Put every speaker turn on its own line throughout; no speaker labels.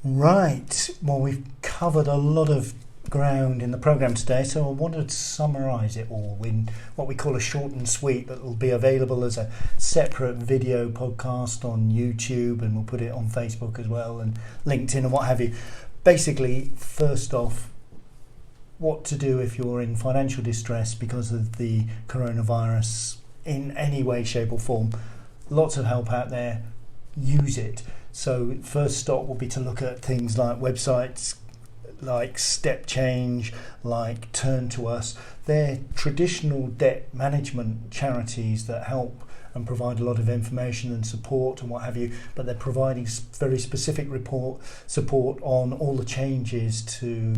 Right, well, we've covered a lot of ground in the programme today, so I wanted to summarise it all in what we call a short and sweet that will be available as a separate video podcast on YouTube, and we'll put it on Facebook as well and LinkedIn and what have you. Basically, first off, what to do if you're in financial distress because of the coronavirus in any way, shape or form. Lots of help out there. Use it. So first stop will be to look at things like websites like Step Change, like Turn to Us. They're traditional debt management charities that help and provide a lot of information and support and what have you, but they're providing very specific support on all the changes to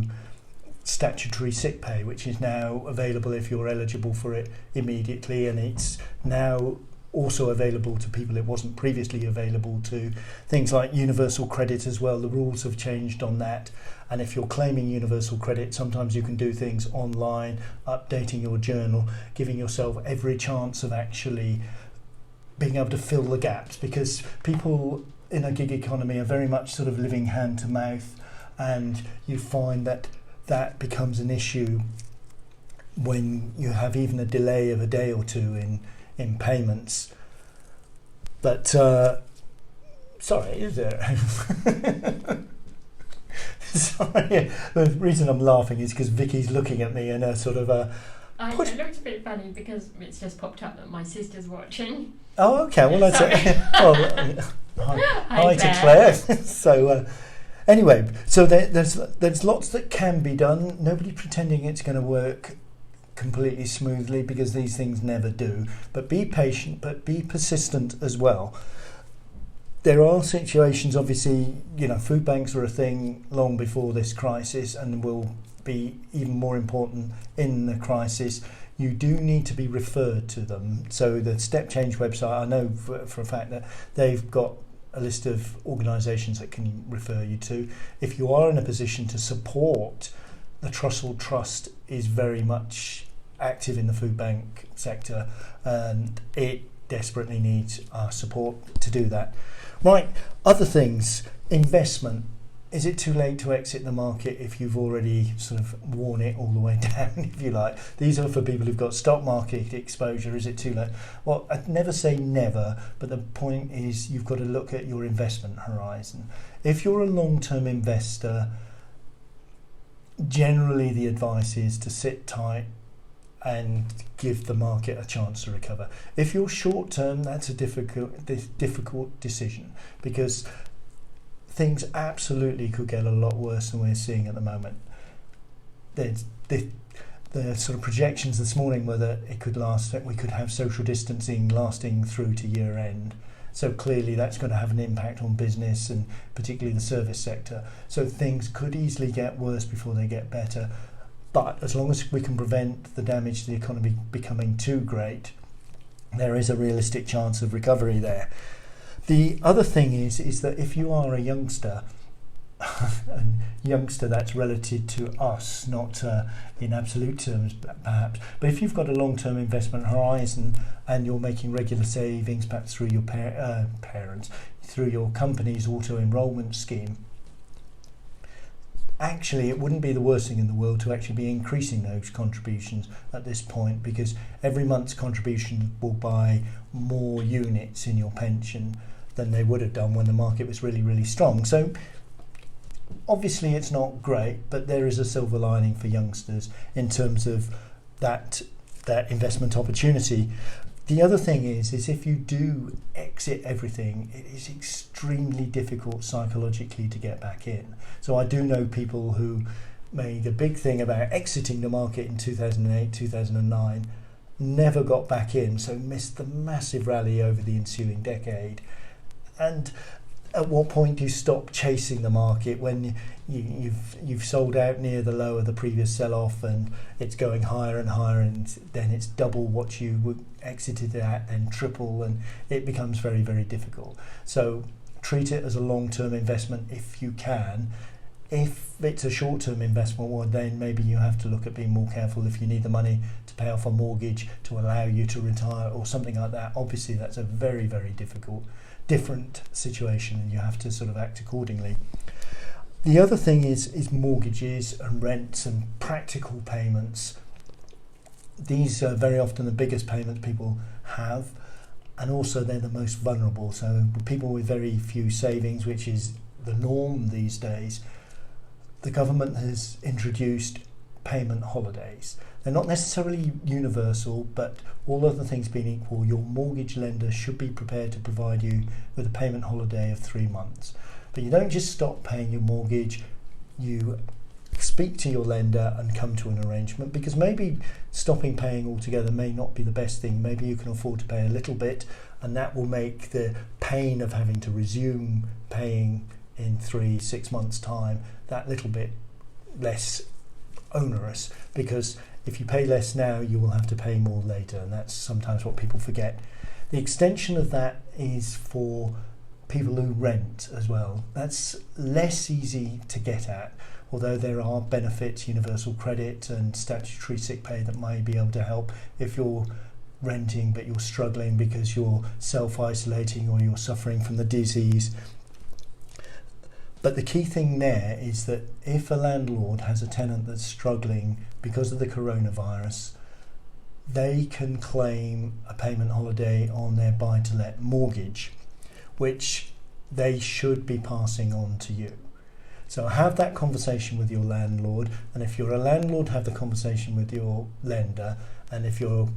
statutory sick pay, which is now available if you're eligible for it immediately, and it's now also available to people it wasn't previously available to. Things like universal credit as well, the rules have changed on that, and if you're claiming universal credit, sometimes you can do things online, updating your journal, giving yourself every chance of actually being able to fill the gaps, because people in a gig economy are very much sort of living hand to mouth, and you find that becomes an issue when you have even a delay of a day or two in payments. But sorry, is there? Sorry, the reason I'm laughing is because Vicky's looking at me in a sort of a...
It looked a bit funny because it's just popped up that my sister's watching.
Oh, okay. Well, that's it. Hi to Claire. So anyway, so there's lots that can be done. Nobody's pretending it's going to work completely smoothly, because these things never do. But be patient, but be persistent as well. There are situations, obviously, food banks were a thing long before this crisis and will be even more important in the crisis. You do need to be referred to them. So the Step Change website, I know for a fact that they've got a list of organisations that can refer you to. If you are in a position to support, the Trussell Trust is very much active in the food bank sector, and it desperately needs our support to do that. Right, other things, investment. Is it too late to exit the market if you've already sort of worn it all the way down, if you like? These are for people who've got stock market exposure. Is it too late? Well, I'd never say never, but the point is you've got to look at your investment horizon. If you're a long-term investor, generally the advice is to sit tight and give the market a chance to recover. If you're short term, that's a difficult decision, because things absolutely could get a lot worse than we're seeing at the moment. The sort of projections this morning were that we could have social distancing lasting through to year end. So clearly that's going to have an impact on business, and particularly the service sector. So things could easily get worse before they get better. But as long as we can prevent the damage to the economy becoming too great, there is a realistic chance of recovery there. The other thing is that if you are a youngster, and youngster that's relative to us, not in absolute terms perhaps, but if you've got a long-term investment horizon and you're making regular savings, perhaps through your parents, through your company's auto-enrolment scheme, actually it wouldn't be the worst thing in the world to actually be increasing those contributions at this point, because every month's contribution will buy more units in your pension than they would have done when the market was really, really strong. So obviously it's not great, but there is a silver lining for youngsters in terms of that investment opportunity. The other thing is if you do exit everything, it is extremely difficult psychologically to get back in. So I do know people who made a big thing about exiting the market in 2008, 2009, never got back in, so missed the massive rally over the ensuing decade. And at what point do you stop chasing the market when you've sold out near the low of the previous sell-off and it's going higher and higher, and then it's double what you exited at and triple, and it becomes very, very difficult. So treat it as a long-term investment if you can. If it's a short-term investment, well, then maybe you have to look at being more careful if you need the money to pay off a mortgage to allow you to retire or something like that. Obviously that's a very, very different situation, and you have to sort of act accordingly. The other thing is mortgages and rents and practical payments. These are very often the biggest payments people have, and also they're the most vulnerable. So people with very few savings, which is the norm these days, the government has introduced payment holidays. They're not necessarily universal, but all other things being equal, your mortgage lender should be prepared to provide you with a payment holiday of 3 months. But you don't just stop paying your mortgage, you speak to your lender and come to an arrangement, because maybe stopping paying altogether may not be the best thing. Maybe you can afford to pay a little bit, and that will make the pain of having to resume paying in 3-6 months time that little bit less onerous, because if you pay less now you will have to pay more later, and that's sometimes what people forget. The extension of that is for people who rent as well. That's less easy to get at, although there are benefits, universal credit and statutory sick pay, that may be able to help if you're renting but you're struggling because you're self-isolating or you're suffering from the disease. But the key thing there is that if a landlord has a tenant that's struggling because of the coronavirus, they can claim a payment holiday on their buy-to-let mortgage, which they should be passing on to you. So have that conversation with your landlord, and if you're a landlord, have the conversation with your lender, and if you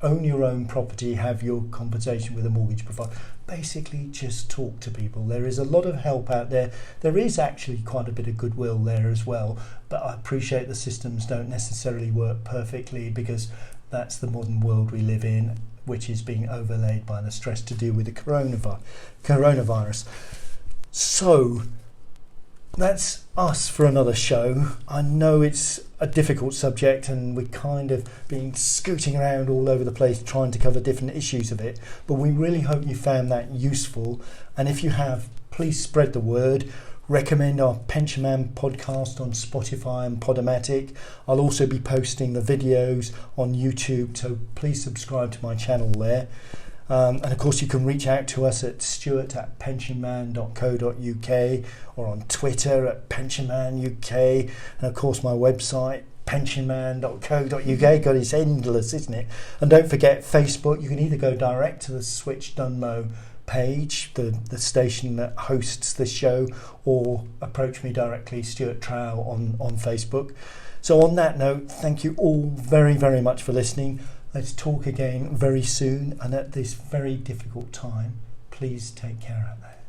own your own property, have your conversation with a mortgage provider. Basically just talk to people. There is a lot of help out there. There is actually quite a bit of goodwill there as well, but I appreciate the systems don't necessarily work perfectly, because that's the modern world we live in, which is being overlaid by the stress to deal with the coronavirus. So that's us for another show. I know it's a difficult subject and we're kind of been scooting around all over the place trying to cover different issues of it, but we really hope you found that useful, and if you have, please spread the word. Recommend our Pension Man podcast on Spotify and Podomatic. I'll also be posting the videos on YouTube, so please subscribe to my channel there. And of course you can reach out to us at stuart@pensionman.co.uk or on Twitter at pensionmanuk, and of course my website pensionman.co.uk. God, it's endless, isn't it? And don't forget Facebook. You can either go direct to the Switch Dunmo page, the station that hosts the show, or approach me directly, Stuart Trow, on Facebook. So on that note, thank you all very, very much for listening. Let's talk again very soon, and at this very difficult time, please take care out there.